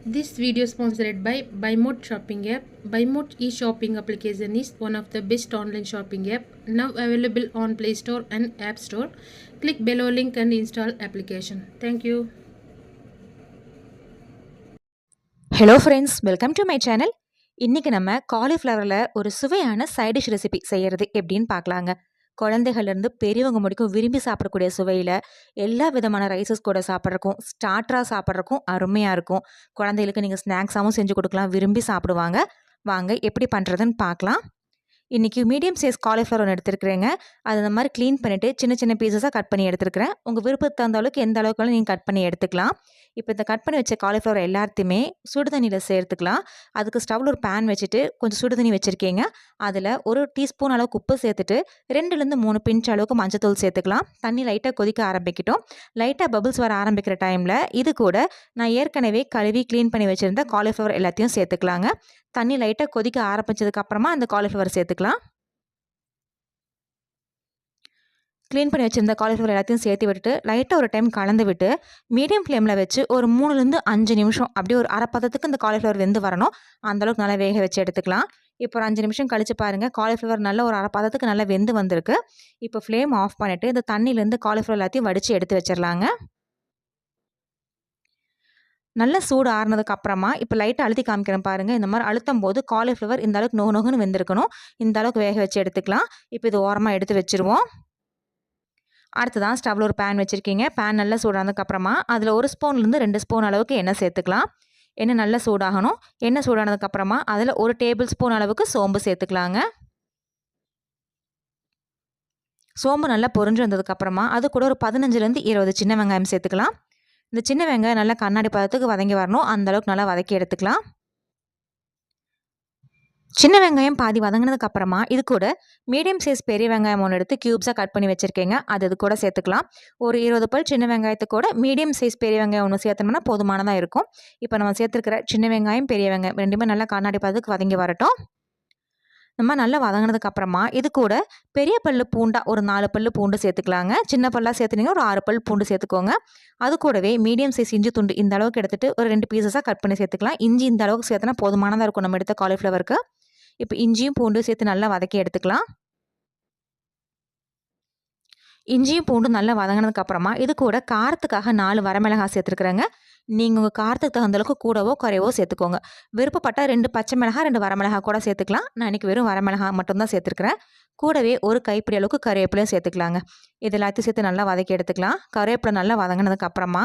This video is sponsored by BuyMode shopping app. BuyMode e-shopping application is one of the best online shopping app now available on Play Store and App Store. Click below link and install application. Thank you. Hello friends, welcome to my channel. இன்றைக்கி நம்ம காலிஃப்ளவரில் ஒரு சுவையான side dish recipe செய்கிறது எப்படின்னு பார்க்கலாங்க. குழந்தைகள்லேருந்து பெரியவங்க முடிக்கும் விரும்பி சாப்பிடக்கூடிய சுவையில் எல்லா விதமான ரைஸஸ் கூட சாப்பிட்றக்கும், ஸ்டார்டராக சாப்பிட்றக்கும் அருமையாக இருக்கும். குழந்தைகளுக்கு நீங்கள் ஸ்நாக்ஸாகவும் செஞ்சு கொடுக்கலாம், விரும்பி சாப்பிடுவாங்க. வாங்க எப்படி பண்ணுறதுன்னு பார்க்கலாம். இன்றைக்கி மீடியம் சைஸ் காலிஃப்ளவர் ஒன்று எடுத்துருக்குறேங்க. அது இந்த மாதிரி க்ளீன் பண்ணிவிட்டு சின்ன சின்ன பீசஸாக கட் பண்ணி எடுத்துருக்கிறேன். உங்கள் விருப்பத்துக்கு தகுந்த அளவுக்கு எந்த அளவுக்கு நீங்கள் கட் பண்ணி எடுத்துக்கலாம். இப்போ இந்த கட் பண்ணி வச்ச காலிஃப்ளவர் எல்லாத்தையுமே சுடு தண்ணியில் சேர்த்துக்கலாம். அதுக்கு ஸ்டவ்வில் ஒரு பேன் வச்சுட்டு கொஞ்சம் சுடு தண்ணி வச்சுருக்கீங்க. அதில் ஒரு டீஸ்பூன் அளவுக்கு உப்பு சேர்த்துட்டு 2லேருந்து 3 பிஞ்ச் அளவுக்கு மஞ்சத்தூள் சேர்த்துக்கலாம். தண்ணி லைட்டாக கொதிக்க ஆரம்பிக்கட்டும். லைட்டாக பபிள்ஸ் வர ஆரம்பிக்கிற டைமில் இது கூட நான் ஏற்கனவே கழுவி க்ளீன் பண்ணி வச்சுருந்த காலிஃப்ளவர் எல்லாத்தையும் சேர்த்துக்கலாங்க. தண்ணி லைட்டாக கொதிக்க ஆரம்பித்ததுக்கப்புறமா அந்த காலிஃப்ளவர் சேர்த்துக்கலாம். க்ளீன் பண்ணி வச்சுருந்த காலிஃப்ளவர் எல்லாத்தையும் சேர்த்து விட்டுட்டு லைட்டாக ஒரு டைம் கலந்து விட்டு மீடியம் ஃப்ளேமில் வச்சு ஒரு 3லேருந்து 5 நிமிஷம் அப்படியே ஒரு அரை பதத்துக்கு இந்த காலிஃப்ளவர் வெந்து வரணும். அந்தளவுக்கு நல்லா வேக வச்சு எடுத்துக்கலாம். இப்போ ஒரு 5 நிமிஷம் கழித்து பாருங்கள், காலிஃப்ளவர் நல்லா ஒரு அரை பதத்துக்கு நல்லா வெந்து வந்திருக்கு. இப்போ ஃப்ளேம் ஆஃப் பண்ணிவிட்டு இந்த தண்ணியிலேருந்து காலிஃப்ளவர் எல்லாத்தையும் வடித்து எடுத்து வச்சிடலாங்க. நல்லா சூடு ஆறுனதுக்கு அப்புறமா இப்போ லைட்டாக அழுத்தி காமிக்கிறேன் பாருங்கள். இந்த மாதிரி அழுத்தும் போது காலிஃப்ளவர் இந்த அளவுக்கு நொகுன்னு வெந்திருக்கணும். இந்த அளவுக்கு வேக வச்சு எடுத்துக்கலாம். இப்போ இது ஓரமாக எடுத்து வச்சுருவோம். அடுத்ததான் ஸ்டவ்வில் ஒரு பேன் வச்சுருக்கீங்க. பேன் நல்லா சூடானதுக்கப்புறமா அதில் 1 ஸ்பூன்லேருந்து 2 ஸ்பூன் அளவுக்கு எண்ணெய் சேர்த்துக்கலாம். எண்ணெய் நல்லா சூடாகணும். எண்ணெய் சூடானதுக்கப்புறமா அதில் 1 டேபிள் ஸ்பூன் அளவுக்கு சோம்பு சேர்த்துக்கலாங்க. சோம்பு நல்லா பொரிஞ்சு வந்ததுக்கப்புறமா அது கூட ஒரு 15லேருந்து 20 சின்ன வெங்காயம் சேர்த்துக்கலாம். இந்த சின்ன வெங்காயம் நல்லா கண்ணாடி பதத்துக்கு வதங்கி வரணும். அந்தளவுக்கு நல்லா வதக்கி எடுத்துக்கலாம். சின்ன வெங்காயம் பாதி வதங்கினதுக்கப்புறமா இது கூட மீடியம் சைஸ் பெரிய வெங்காயம் ஒன்று எடுத்து க்யூப்ஸாக கட் பண்ணி வச்சுருக்கேங்க. அது கூட சேர்த்துக்கலாம். ஒரு 20 பல் சின்ன வெங்காயத்து கூட மீடியம் சைஸ் பெரிய வெங்காயம் ஒன்று சேர்த்தோம்னா போதுமானதாக இருக்கும். இப்போ நம்ம சேர்த்துருக்கிற சின்ன வெங்காயம் பெரிய வெங்காயம் ரெண்டுமே நல்லா கண்ணாடி பதத்துக்கு வதங்கி வரட்டும். நம்ம நல்லா வதங்கினதுக்கப்புறமா இது கூட பெரிய பல்லு பூண்டா ஒரு 4 பல்லு பூண்டு சேர்த்துக்கலாங்க. சின்ன பல்லாக சேர்த்துனீங்கன்னா ஒரு 6 பல் பூண்டு சேர்த்துக்கோங்க. அது கூடவே மீடியம் சைஸ் இஞ்சி துண்டு இந்த அளவுக்கு எடுத்துகிட்டு ஒரு 2 பீசஸாக கட் பண்ணி சேர்த்துக்கலாம். இஞ்சி இந்த அளவுக்கு சேர்த்துனா போதுமானதாக இருக்கும் நம்ம எடுத்த காலிஃப்ளவருக்கு. இப்போ இஞ்சியும் பூண்டும் சேர்த்து நல்லா வதக்கி எடுத்துக்கலாம். இஞ்சியும் பூண்டு நல்லா வதங்கினதுக்கப்புறமா இது கூட காரத்துக்காக 4 வரமிளகாய் சேர்த்துருக்குறேங்க. நீங்கள் உங்கள் காரத்துக்கு தகுந்த அளவுக்கு கூடவோ குறைவோ சேர்த்துக்கோங்க. விருப்பப்பட்டால் 2 பச்சை மிளகாய் 2 வரமிளகாய் கூட சேர்த்துக்கலாம். நான் இன்றைக்கி வெறும் வரமிளகாய் மட்டும்தான் சேர்த்துருக்குறேன். கூடவே ஒரு கைப்பிடி அளவுக்கு கருவேப்பிலையும் சேர்த்துக்கலாங்க. இது எல்லாத்தையும் சேர்த்து நல்லா வதக்கி எடுத்துக்கலாம். கருவேப்பிலை நல்லா வதங்கினதுக்கப்புறமா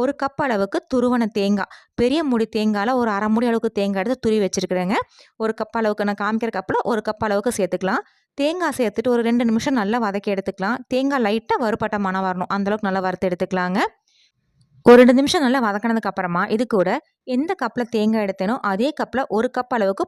1 கப் அளவுக்கு துருவன தேங்காய், பெரிய மூடி தேங்காயில் ஒரு அரை மூடி அளவுக்கு தேங்காய் எடுத்து துருவி வச்சுருக்குறேங்க. 1 கப் அளவுக்கு நான் காமிக்கிற கப்பில் 1 கப் அளவுக்கு சேர்த்துக்கலாம். தேங்காய் சேர்த்துட்டு ஒரு 2 நிமிஷம் நல்லா வதக்கி எடுத்துக்கலாம். தேங்காய் லைட்டாக வறுபட்ட மணம் வரணும், அந்தளவுக்கு நல்லா வறுத்து எடுத்துக்கலாங்க. ஒரு 2 நிமிஷம் நல்லா வதக்கினதுக்கப்புறமா இது கூட எந்த கப்பில் தேங்காய் எடுத்தேனோ அதே கப்பில் 1 கப் அளவுக்கு